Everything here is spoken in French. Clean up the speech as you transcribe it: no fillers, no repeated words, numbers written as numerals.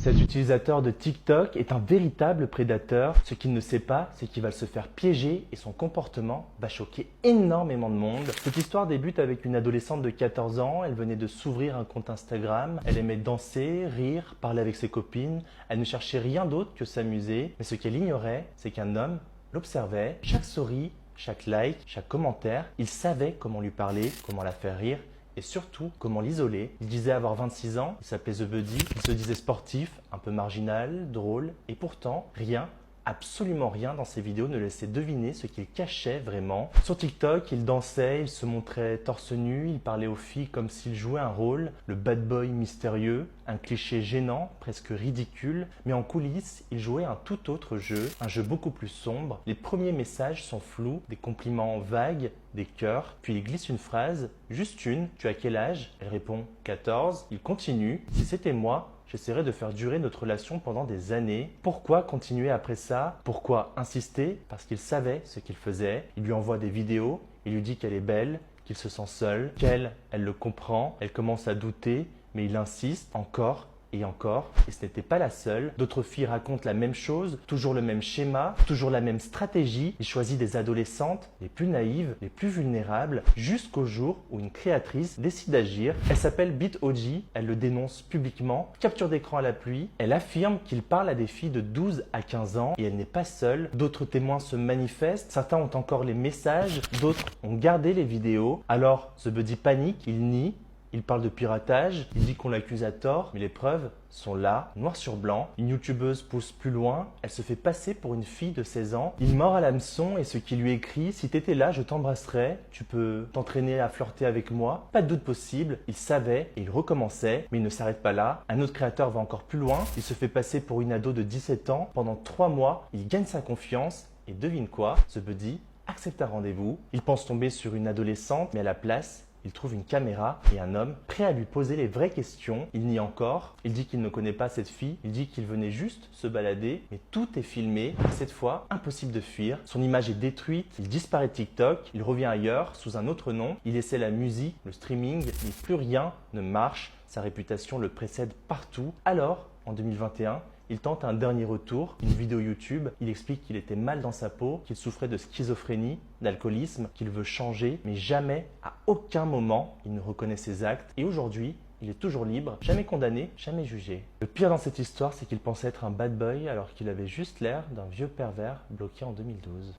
Cet utilisateur de TikTok est un véritable prédateur. Ce qu'il ne sait pas, c'est qu'il va se faire piéger et son comportement va choquer énormément de monde. Cette histoire débute avec une adolescente de 14 ans. Elle venait de s'ouvrir un compte Instagram. Elle aimait danser, rire, parler avec ses copines. Elle ne cherchait rien d'autre que s'amuser. Mais ce qu'elle ignorait, c'est qu'un homme l'observait. Chaque story, chaque like, chaque commentaire, il savait comment lui parler, comment la faire rire et surtout comment l'isoler. Il disait avoir 26 ans, il s'appelait The Buddy, il se disait sportif, un peu marginal, drôle et pourtant rien, absolument rien dans ses vidéos ne laissait deviner ce qu'il cachait vraiment. Sur TikTok, il dansait, il se montrait torse nu, il parlait aux filles comme s'il jouait un rôle, le bad boy mystérieux, un cliché gênant, presque ridicule, mais en coulisses, il jouait un tout autre jeu, un jeu beaucoup plus sombre. Les premiers messages sont flous, des compliments vagues, des cœurs, puis il glisse une phrase, juste une, tu as quel âge? Elle répond 14. Il continue, si c'était moi, j'essaierais de faire durer notre relation pendant des années. Pourquoi continuer après ça? Pourquoi insister? Parce qu'il savait ce qu'il faisait. Il lui envoie des vidéos, il lui dit qu'elle est belle, qu'il se sent seul, qu'elle le comprend, elle commence à douter, mais il insiste encore et encore, et ce n'était pas la seule. D'autres filles racontent la même chose, toujours le même schéma, toujours la même stratégie. Il choisit des adolescentes les plus naïves, les plus vulnérables, jusqu'au jour où une créatrice décide d'agir. Elle s'appelle BitOG, elle le dénonce publiquement, capture d'écran à la pluie. Elle affirme qu'il parle à des filles de 12 à 15 ans et elle n'est pas seule. D'autres témoins se manifestent, certains ont encore les messages, d'autres ont gardé les vidéos. Alors, The Buddy panique, il nie. Il parle de piratage, il dit qu'on l'accuse à tort, mais les preuves sont là, noir sur blanc. Une youtubeuse pousse plus loin, elle se fait passer pour une fille de 16 ans. Il mord à l'hameçon et ce qui lui écrit, si t'étais là, je t'embrasserais, tu peux t'entraîner à flirter avec moi. Pas de doute possible, il savait et il recommençait, mais il ne s'arrête pas là. Un autre créateur va encore plus loin, il se fait passer pour une ado de 17 ans. Pendant 3 mois, il gagne sa confiance et devine quoi? The Buddy accepte un rendez-vous. Il pense tomber sur une adolescente, mais à la place, il trouve une caméra et un homme prêt à lui poser les vraies questions. Il nie encore, il dit qu'il ne connaît pas cette fille, il dit qu'il venait juste se balader, mais tout est filmé. Et cette fois, impossible de fuir. Son image est détruite, il disparaît de TikTok, il revient ailleurs sous un autre nom. Il essaie la musique, le streaming, mais plus rien ne marche. Sa réputation le précède partout. Alors, en 2021, il tente un dernier retour, une vidéo YouTube. Il explique qu'il était mal dans sa peau, qu'il souffrait de schizophrénie, d'alcoolisme, qu'il veut changer, mais jamais, à aucun moment, il ne reconnaît ses actes. Et aujourd'hui, il est toujours libre, jamais condamné, jamais jugé. Le pire dans cette histoire, c'est qu'il pensait être un bad boy alors qu'il avait juste l'air d'un vieux pervers bloqué en 2012.